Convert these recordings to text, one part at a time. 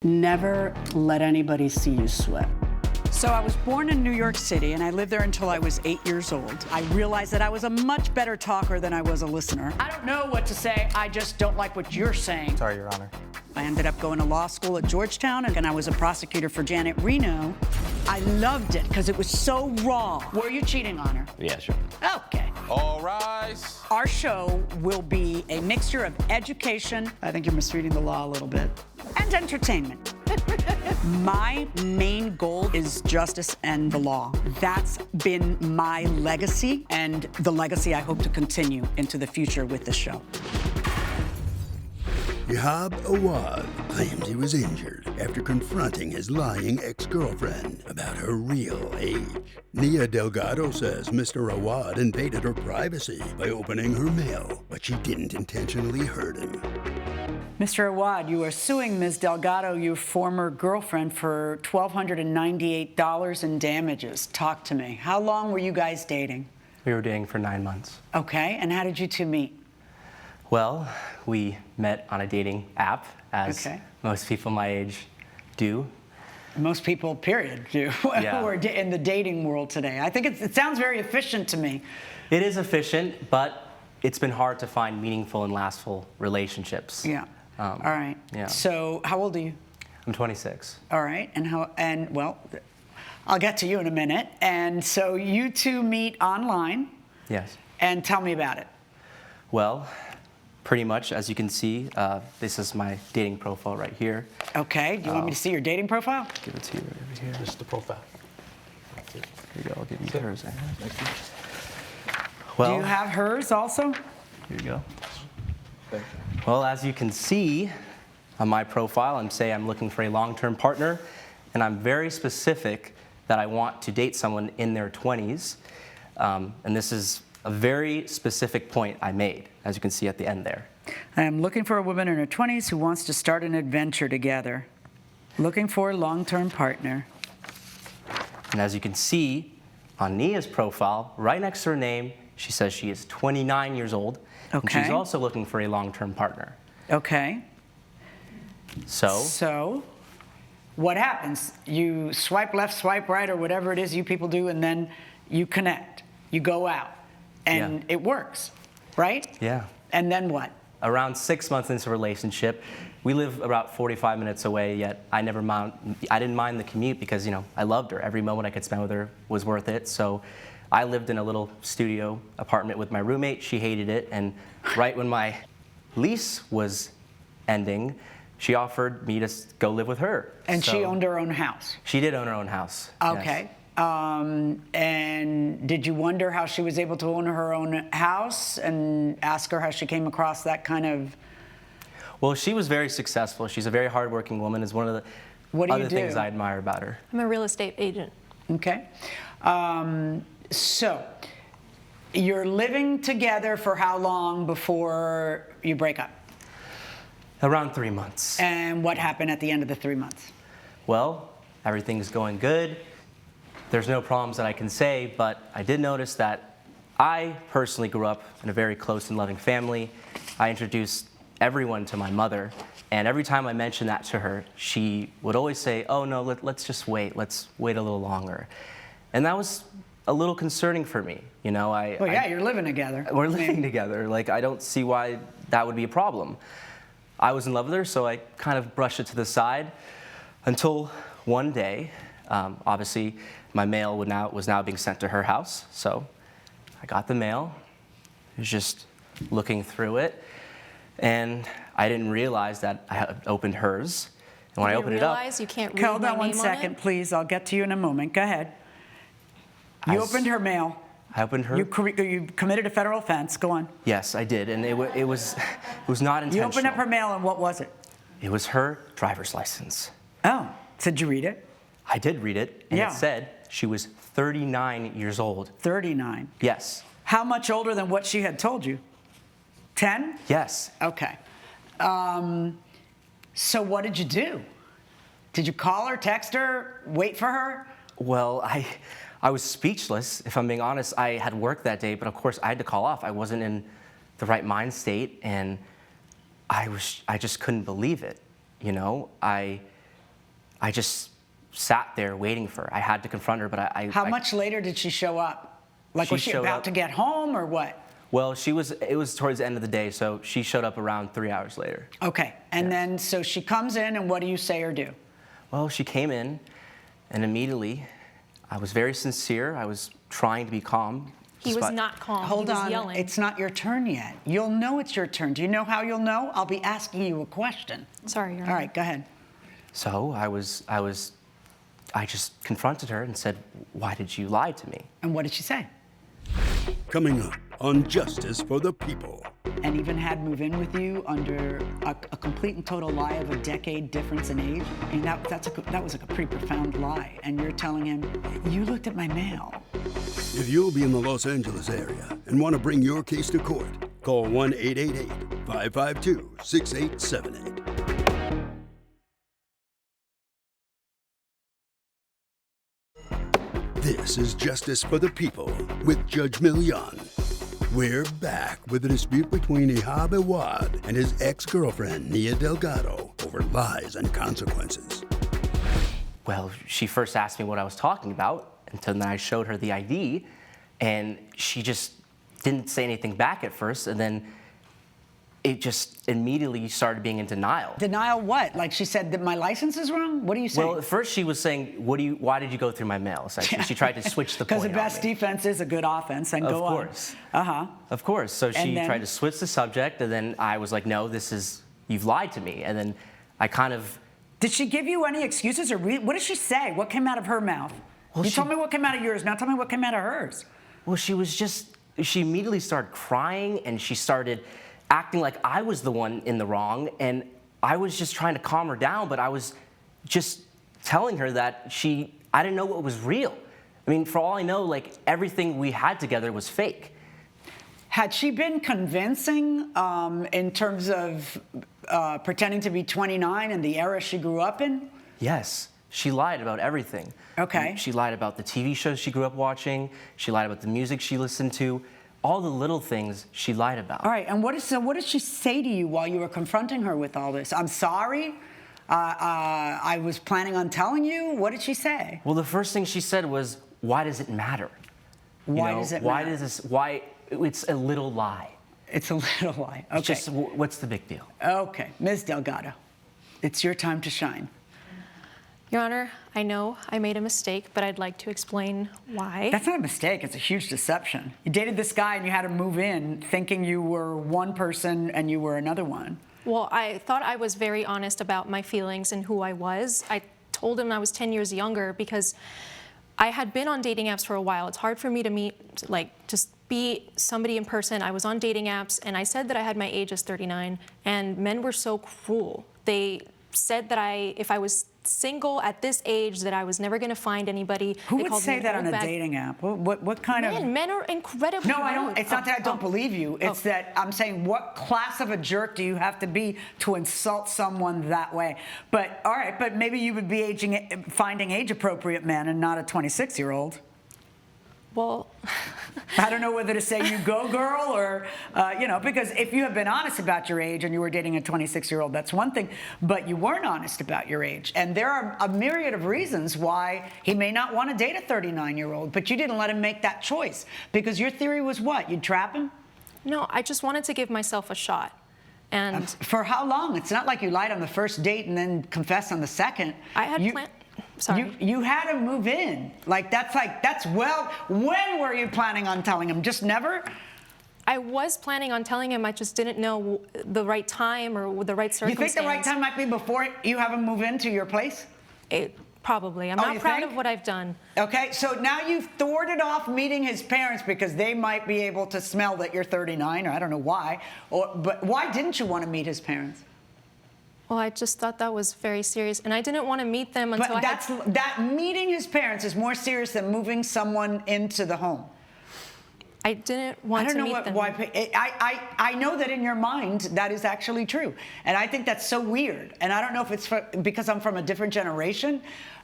Never let anybody see you sweat. So I was born in New York City, and I lived there until I was 8 years old. I realized that I was a much better talker than I was a listener. I don't know what to say, I just don't like what you're saying. Sorry, Your Honor. I ended up going to law school at Georgetown, and I was a prosecutor for Janet Reno. I loved it because it was so raw. Were you cheating on her? Yeah, sure. Okay. All rise. Our show will be a mixture of education, I think you're misreading the law a little bit, and entertainment. My main goal is justice and the law. That's been my legacy, and the legacy I hope to continue into the future with this show. Yahab Awad claims he was injured after confronting his lying ex-girlfriend about her real age. Nia Delgado says Mr. Awad invaded her privacy by opening her mail, but she didn't intentionally hurt him. Mr. Awad, you are suing Ms. Delgado, your former girlfriend, for $1,298 in damages. Talk to me. How long were you guys dating? We were dating for 9 months. Okay, and how did you two meet? Well, we met on a dating app, as Okay. most people my age do. Most people, period, do, Yeah. who are in the dating world today. I think it sounds very efficient to me. It is efficient, but it's been hard to find meaningful and lastful relationships. Yeah. All right. Yeah. So, how old are you? I'm 26. All right. Well, I'll get to you in a minute. And so you two meet online. Yes. And tell me about it. Well, pretty much, as you can see, this is my dating profile right here. Okay. Do you want me to see your dating profile? Give it to you right over here. This is the profile. Here you go. I'll give you hers. Thank you. Well, Do you have hers also? here you go. Thank you. Well, as you can see on my profile, I'm looking for a long-term partner, and I'm very specific that I want to date someone in their 20s. And this is a very specific point I made, as you can see at the end there. I am looking for a woman in her 20s who wants to start an adventure together. Looking for a long-term partner. And as you can see on Nia's profile, right next to her name, she says she is 29 years old. And Okay. she's also looking for a long-term partner. Okay. So, what happens? You swipe left, swipe right, or whatever it is you people do, and then you connect. You go out, and Yeah. it works, right? Yeah. And then what? Around 6 months into a relationship, we live about 45 minutes away, yet I didn't mind the commute because, I loved her. Every moment I could spend with her was worth it. So I lived in a little studio apartment with my roommate. She hated it. And right when my lease was ending, she offered me to go live with her. And So she owned her own house. She did own her own house. yes. Okay. And did you wonder how she was able to own her own house, and ask her how she came across that kind of... Well, she was very successful. She's a very hardworking woman. Is one of the What do you other things do? I admire about her. I'm a real estate agent. Okay. So, you're living together for how long before you break up? Around 3 months. And what happened at the end of the 3 months? Well, everything's going good. There's no problems that I can say, but I did notice that I personally grew up in a very close and loving family. I introduced everyone to my mother, and every time I mentioned that to her, she would always say, "Oh no, let's just wait. Let's wait a little longer." And that was a little concerning for me. Well, yeah, you're living together. We're living together. I don't see why that would be a problem. I was in love with her, so I kind of brushed it to the side until one day, obviously, my mail was now being sent to her house. So I got the mail, was just looking through it, and I didn't realize that I had opened hers. And when I opened it up, realize you can't read Hold my on one name on second, it? please. I'll get to you in a moment. Go ahead. You opened her mail. I opened her. You committed a federal offense. Go on. Yes, I did, and it was not intentional. You opened up her mail, and what was it? It was her driver's license. Oh, did you read it? I did read it, and Yeah. it said she was 39 years old. 39. Yes. How much older than what she had told you? 10? Yes. Okay. So what did you do? Did you call her, text her, wait for her? Well, I was speechless, if I'm being honest. I had work that day, but of course I had to call off. I wasn't in the right mind state, and I just couldn't believe it. I just sat there waiting for her. I had to confront her, but How much later did she show up? Like, was she showed about up- to get home or what? Well, it was towards the end of the day, so she showed up around 3 hours later. Okay, and then so she comes in, and what do you say or do? Well, she came in, and immediately, I was very sincere. I was trying to be calm. He was not calm. Hold he was on, yelling. it's not your turn yet. You'll know it's your turn. Do you know how you'll know? I'll be asking you a question. Sorry, Your Honor. All right, go ahead. So I just confronted her and said, "Why did you lie to me?" And what did she say? Coming up on Justice for the People. And even had move in with you under a complete and total lie of a decade difference in age? I mean, that was like a pretty profound lie. And you're telling him, you looked at my mail. If you'll be in the Los Angeles area and want to bring your case to court, call 1-888-552-6878. This is Justice for the People with Judge Milian. We're back with a dispute between Ihab Awad and his ex-girlfriend, Nia Delgado, over lies and consequences. Well, she first asked me what I was talking about, and then I showed her the ID, and she just didn't say anything back at first, and then it just immediately started being in denial. Denial what? Like she said that my license is wrong? What are you saying? Well, at first she was saying, why did you go through my mail? Essentially, she tried to switch the point Because the best on me. defense is a good offense, and go on. Of course. Uh-huh. Of course. So she then? tried to switch the subject, and then I was like, no, you've lied to me. And then I kind of... Did she give you any excuses, or what did she say? What came out of her mouth? Well, You told me what came out of yours, now tell me what came out of hers. Well, she immediately started crying, and she started acting like I was the one in the wrong, and I was just trying to calm her down, but I was just telling her that I didn't know what was real. I mean, for all I know, like, everything we had together was fake. Had she been convincing in terms of pretending to be 29 and the era she grew up in? Yes, she lied about everything. Okay. She lied about the TV shows she grew up watching. She lied about the music she listened to. All the little things she lied about. All right, and what did she say to you while you were confronting her with all this? I'm sorry. I was planning on telling you. What did she say? Well, the first thing she said was, "Why does it matter? Why does it matter? Why? It's a little lie. It's a little lie. Okay. It's just, what's the big deal?" Okay, Ms. Delgado, it's your time to shine. Your Honor, I know I made a mistake, but I'd like to explain why. That's not a mistake. It's a huge deception. You dated this guy and you had to move in thinking you were one person and you were another one. Well, I thought I was very honest about my feelings and who I was. I told him I was 10 years younger because I had been on dating apps for a while. It's hard for me to meet, just be somebody in person. I was on dating apps, and I said that I had my age as 39, and men were so cruel. They said that if I was single at this age, that I was never going to find anybody. Who They would called say me an that old on a bag- dating app? What kind of... Men are incredibly No, I don't. rude. It's not that I don't believe you. It's that I'm saying, what class of a jerk do you have to be to insult someone that way? But all right, but maybe you would be finding age-appropriate men and not a 26-year-old. Well, I don't know whether to say you go, girl, or, because if you have been honest about your age and you were dating a 26-year-old, that's one thing, but you weren't honest about your age. And there are a myriad of reasons why he may not want to date a 39-year-old, but you didn't let him make that choice because your theory was what? You'd trap him? no, I just wanted to give myself a shot. And For how long? It's not like you lied on the first date and then confessed on the second. I had planned. Sorry. You had to move in. When were you planning on telling him? Just never? I was planning on telling him, I just didn't know the right time or the right You circumstance. think the right time might be before you have him move into your place? Probably. I'm Oh, not you proud think? of what I've done. Okay, so now you've thwarted off meeting his parents because they might be able to smell that you're 39, or I don't know why. But why didn't you want to meet his parents? Well, I just thought that was very serious, and I didn't want to meet them until But that meeting his parents is more serious than moving someone into the home. I didn't want to meet them. Why. I know that in your mind that is actually true, and I think that's so weird. And I don't know if it's because I'm from a different generation,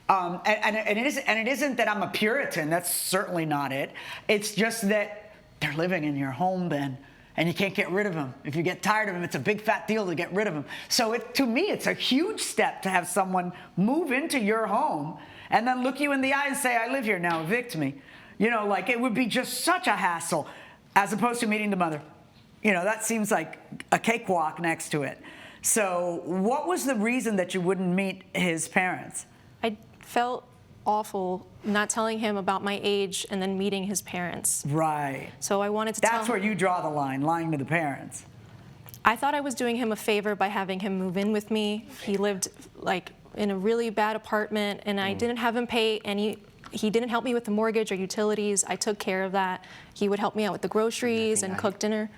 and it isn't that I'm a Puritan. That's certainly not it. It's just that they're living in your home then. And you can't get rid of him. If you get tired of him, it's a big fat deal to get rid of him. So to me, it's a huge step to have someone move into your home and then look you in the eye and say, I live here now, evict me. You know, like it would be just such a hassle as opposed to meeting the mother. You know, that seems like a cakewalk next to it. So what was the reason that you wouldn't meet his parents? I felt awful not telling him about my age and then meeting his parents. Right. So I wanted to tell That's where you draw the line, lying to the parents. I thought I was doing him a favor by having him move in with me. He lived like in a really bad apartment, and I didn't have him pay any. He didn't help me with the mortgage or utilities. I took care of that. He would help me out with the groceries and cook dinner.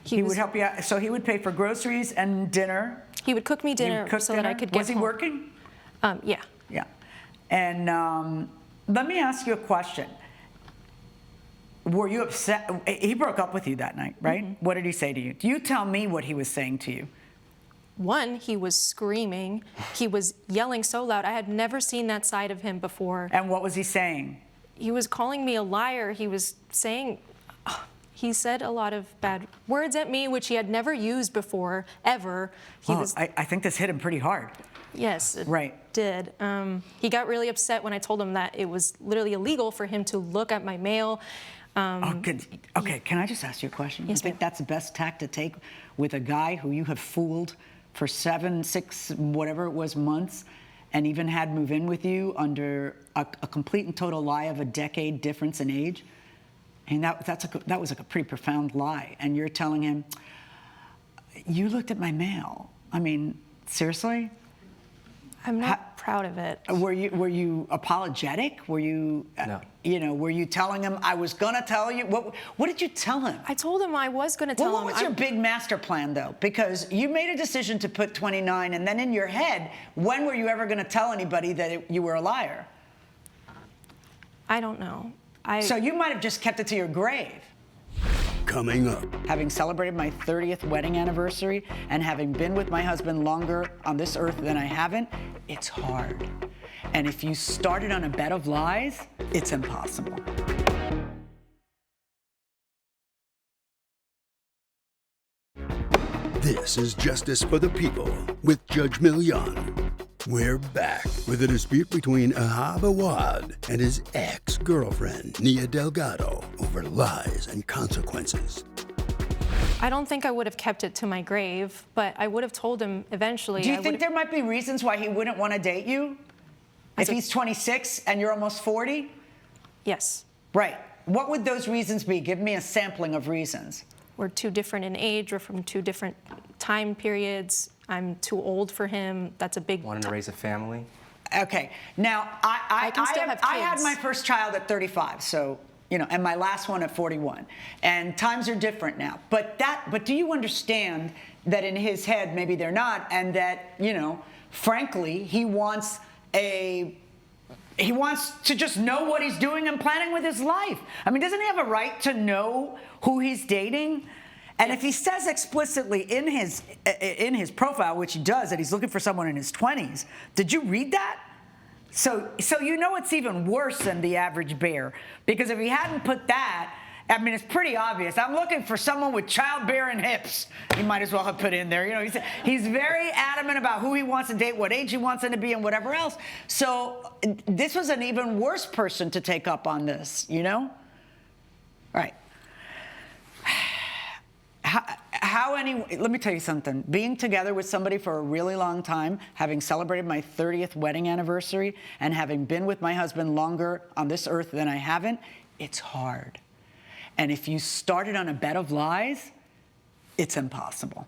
He would help you out. So he would pay for groceries and dinner. He would cook me dinner so that I could get Was he home. working? Yeah. Yeah. And let me ask you a question. Were you upset? He broke up with you that night, right? Mm-hmm. What did he say to you? Do you tell me what he was saying to you? One, he was screaming. He was yelling so loud. I had never seen that side of him before. And what was he saying? He was calling me a liar. He was saying, he said a lot of bad words at me, which he had never used before, ever. I think this hit him pretty hard. Yes, it right. did. He got really upset when I told him that it was literally illegal for him to look at my mail. Good. Okay, can I just ask you a question? Yes, you think that's the best tack to take with a guy who you have fooled for 7, 6, whatever it was, months, and even had move in with you under a complete and total lie of a decade difference in age? And that was like a pretty profound lie. And you're telling him, you looked at my mail. I mean, seriously? I'm not proud of it. Were you apologetic? Were you, No. Were you telling him, I was gonna tell you? What did you tell him? I told him I was going to tell him. What was your big master plan, though? Because you made a decision to put 29, and then in your head, when were you ever going to tell anybody that you were a liar? I don't know. So you might have just kept it to your grave. Coming up, Having celebrated my 30th wedding anniversary and having been with my husband longer on this earth than I haven't, it's hard. And if you started on a bed of lies, it's impossible. this is Justice for the People with Judge Milian. We're back with a dispute between Ahab Awad and his ex-girlfriend, Nia Delgado, over lies and consequences. I don't think I would have kept it to my grave, but I would have told him eventually. Do you think there might be reasons why he wouldn't want to date you? If he's 26 and you're almost 40? Yes. Right. What would those reasons be? Give me a sampling of reasons. We're too different in age. We're from 2 different time periods. I'm too old for him. That's a big... Wanting to raise a family. Okay. Now, I can still have I had kids. my first child at 35, so, and my last one at 41. And times are different now. But do you understand that in his head, maybe they're not, and that, frankly, he wants to just know what he's doing and planning with his life. I mean, doesn't he have a right to know who he's dating? And if he says explicitly in his profile, which he does, that he's looking for someone in his 20s, did you read that? So it's even worse than the average bear. Because if he hadn't put that, I mean, it's pretty obvious. I'm looking for someone with childbearing hips. He might as well have put in there. He's very adamant about who he wants to date, what age he wants him to be, and whatever else. So this was an even worse person to take up on this, All right. Let me tell you something. Being together with somebody for a really long time, having celebrated my 30th wedding anniversary, and having been with my husband longer on this earth than I haven't, it's hard. And if you started on a bed of lies, it's impossible.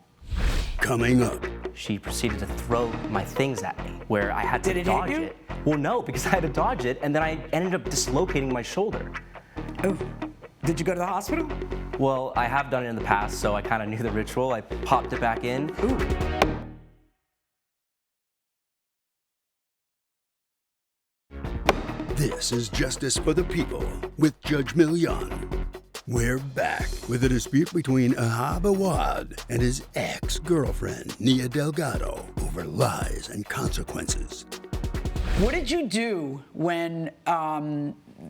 Coming up, She proceeded to throw my things at me, where I had to dodge it. Well, no, because I had to dodge it, and then I ended up dislocating my shoulder. Oh, did you go to the hospital? Well, I have done it in the past, so I kind of knew the ritual. I popped it back in. Ooh. this is Justice for the People with Judge Milian. We're back with a dispute between Ahab Awad and his ex-girlfriend, Nia Delgado, over lies and consequences. What did you do when,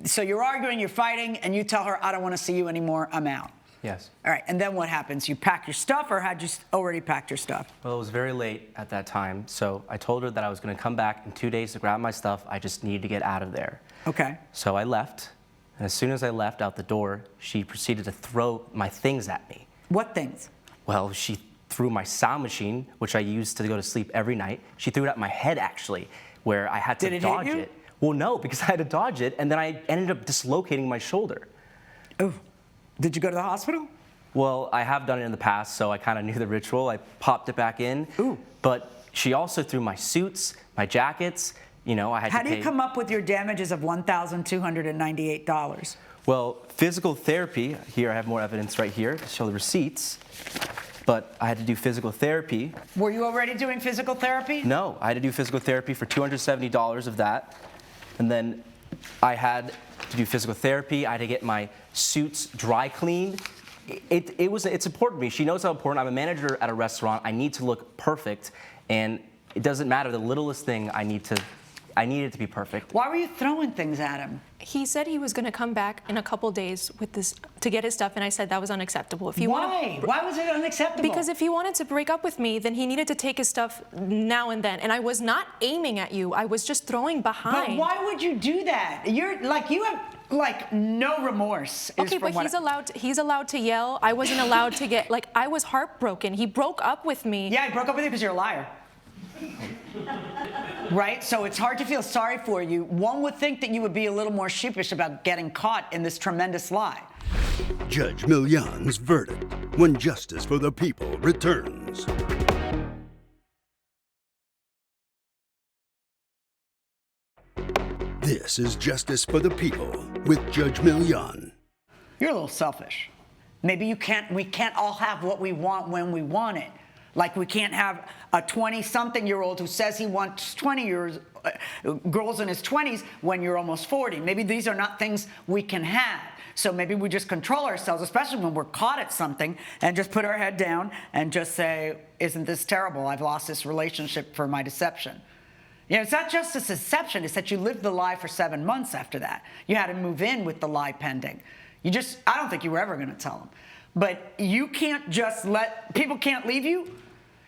so you're arguing, you're fighting, and you tell her, I don't want to see you anymore, I'm out? Yes. All right, and then what happens? You pack your stuff, or had you already packed your stuff? Well, it was very late at that time, so I told her that I was going to come back in 2 days to grab my stuff. I just needed to get out of there. Okay. So I left, and as soon as I left out the door, she proceeded to throw my things at me. What things? Well, she threw my sound machine, which I used to go to sleep every night. She threw it at my head, actually, where I had to Did it dodge hit you? it. Well, no, because I had to dodge it, and then I ended up dislocating my shoulder. Oh, did you go to the hospital? Well, I have done it in the past, so I kind of knew the ritual. I popped it back in. Ooh. But she also threw my suits, my jackets. You know, I had How to do pay. you come up with your damages of $1,298? Well, physical therapy, here I have more evidence right here to show the receipts, but I had to do physical therapy. Were you already doing physical therapy? No, I had to do physical therapy for $270 of that, and then I had to do physical therapy. I had to get my suits dry cleaned. It's important to me. She knows how important. I'm a manager at a restaurant. I need to look perfect, and it doesn't matter the littlest thing. I need it to be perfect. Why were you throwing things at him? He said he was going to come back in a couple days with this to get his stuff, and I said that was unacceptable. If you Why? Why was it unacceptable? Because if he wanted to break up with me, then he needed to take his stuff now and then. And I was not aiming at you. I was just throwing behind. But why would you do that? You're like, you have like no remorse. Okay, but he's allowed to yell. I wasn't allowed to get, like, I was heartbroken. He broke up with me. Yeah, he broke up with you because you're a liar. Right? So it's hard to feel sorry for you. One would think that you would be a little more sheepish about getting caught in this tremendous lie. Judge Milian's verdict when justice for the people returns. This is Justice for the People with Judge Milian. You're a little selfish. Maybe we can't all have what we want when we want it. Like we can't have a 20-something-year-old who says he wants 20 years, girls in his 20s when you're almost 40. Maybe these are not things we can have. So maybe we just control ourselves, especially when we're caught at something, and just put our head down and just say, isn't this terrible? I've lost this relationship for my deception. You know, it's not just a deception. It's that you lived the lie for 7 months after that. You had to move in with the lie pending. I don't think you were ever going to tell him. But you can't just people can't leave you.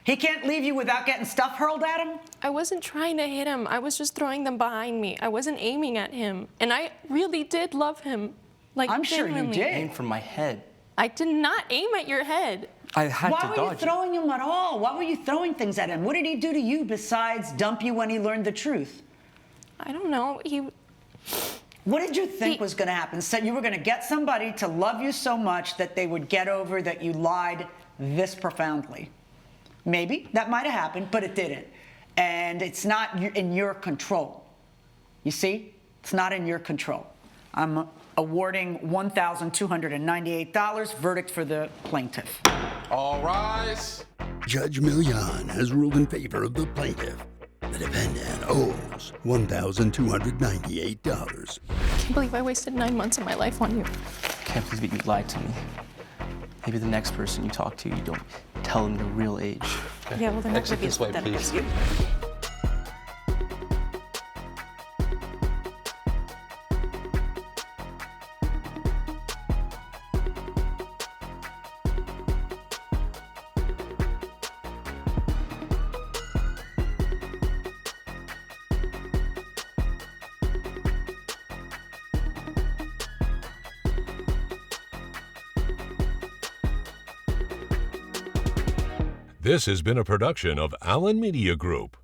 He can't leave you without getting stuff hurled at him. I wasn't trying to hit him. I was just throwing them behind me. I wasn't aiming at him. And I really did love him. Like, I'm sure you genuinely. did. Aim for my head. I did not aim at your head. I had Why to were dodge you throwing him at all? Why were you throwing things at him? What did he do to you besides dump you when he learned the truth? I don't know. What did you think was going to happen? So you were going to get somebody to love you so much that they would get over that you lied this profoundly. Maybe that might have happened, but it didn't. And it's not in your control. You see? It's not in your control. I'm awarding $1,298, verdict for the plaintiff. All rise. Judge Milian has ruled in favor of the plaintiff. The defendant owes $1,298. I can't believe I wasted 9 months of my life on you. Can't believe you lied to me. Maybe the next person you talk to, you don't tell them your real age. Yeah, well, then Exit this way, please. This has been a production of Allen Media Group.